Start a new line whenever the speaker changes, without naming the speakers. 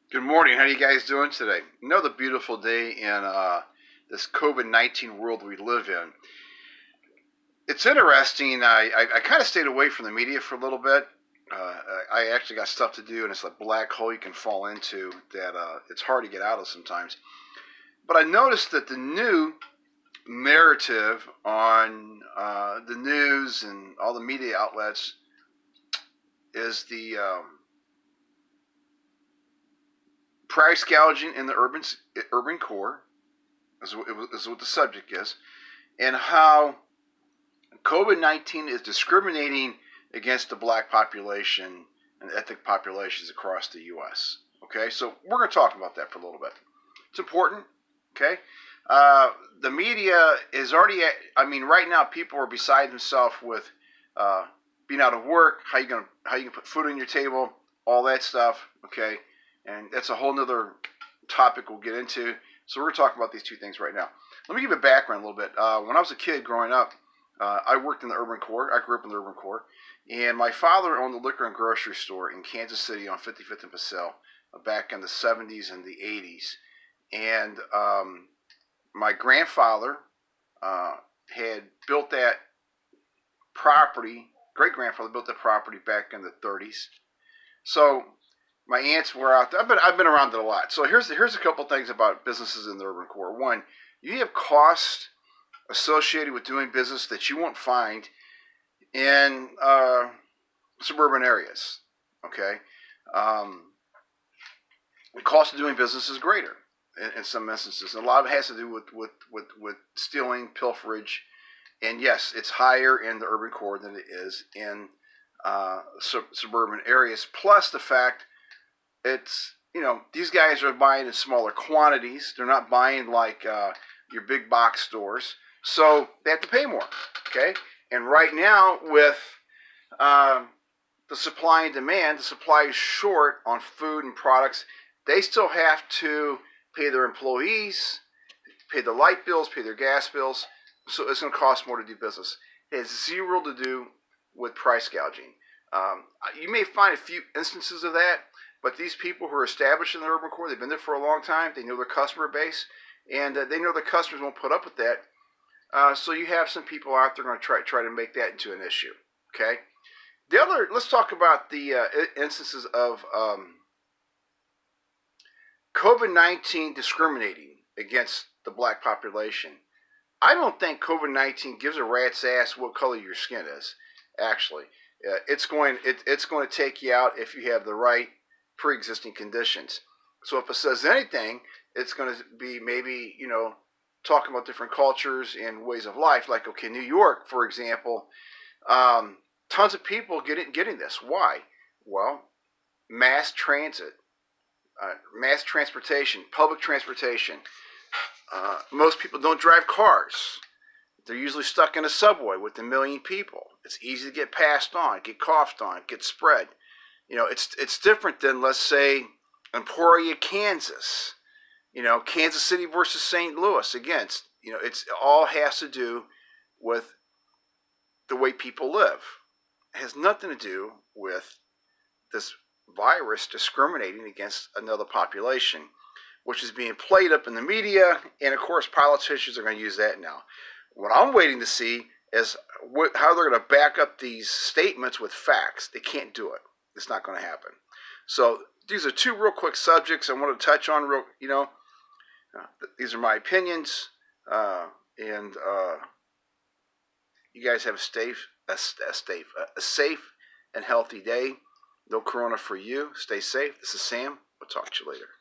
Good morning. How are you guys doing today? Another beautiful day in this COVID-19 world we live in. It's interesting. I kind of stayed away from the media for a little bit. I actually got stuff to do, and it's a black hole you can fall into that it's hard to get out of sometimes. But I noticed that the new narrative on the news and all the media outlets is the price gouging in the urban core is what the subject is, and how COVID-19 is discriminating against the black population and ethnic populations across the U.S. Okay, so we're going to talk about that for a little bit. It's important. Okay, the media is already. Right now people are beside themselves with being out of work. How you gonna put food on your table? All that stuff. Okay. And that's a whole nother topic we'll get into. So we're going to talk about these two things right now. Let me give a background a little bit. When I was a kid growing up, I worked in the urban core. I grew up in the urban core. And my father owned a liquor and grocery store in Kansas City on 55th and Passell back in the 70s and the 80s. And my grandfather had built that property. Great-grandfather built that property back in the 30s. So my aunts were out there. I've been around it a lot. So here's a couple things about businesses in the urban core. One, you have costs associated with doing business that you won't find in suburban areas. Okay, the cost of doing business is greater in some instances. A lot of it has to do with stealing, pilferage, and yes, it's higher in the urban core than it is in suburban areas. Plus the fact it's, these guys are buying in smaller quantities. They're not buying like your big box stores. So they have to pay more, okay? And right now with the supply and demand, the supply is short on food and products. They still have to pay their employees, pay their light bills, pay their gas bills. So it's going to cost more to do business. It has zero to do with price gouging. You may find a few instances of that. But these people who are established in the urban core, they've been there for a long time. They know their customer base, and they know the customers won't put up with that. So you have some people out there going to try to make that into an issue. Okay. Let's talk about the instances of COVID-19 discriminating against the black population. I don't think COVID-19 gives a rat's ass what color your skin is. Actually, it's going to take you out if you have the right pre-existing conditions. So if it says anything, it's going to be maybe, talking about different cultures and ways of life. Like, okay, New York, for example, tons of people getting this. Why? Well, mass transit, mass transportation, public transportation. Most people don't drive cars. They're usually stuck in a subway with a million people. It's easy to get passed on, get coughed on, get spread. It's different than, let's say, Emporia, Kansas. Kansas City versus St. Louis. Again, it's all has to do with the way people live. It has nothing to do with this virus discriminating against another population, which is being played up in the media, and of course politicians are going to use that now. What I'm waiting to see is how they're going to back up these statements with facts. They can't do it. It's not going to happen. So these are two real quick subjects I want to touch on. These are my opinions, and you guys have a safe and healthy day. No corona for you. Stay safe. This is Sam. We'll talk to you later.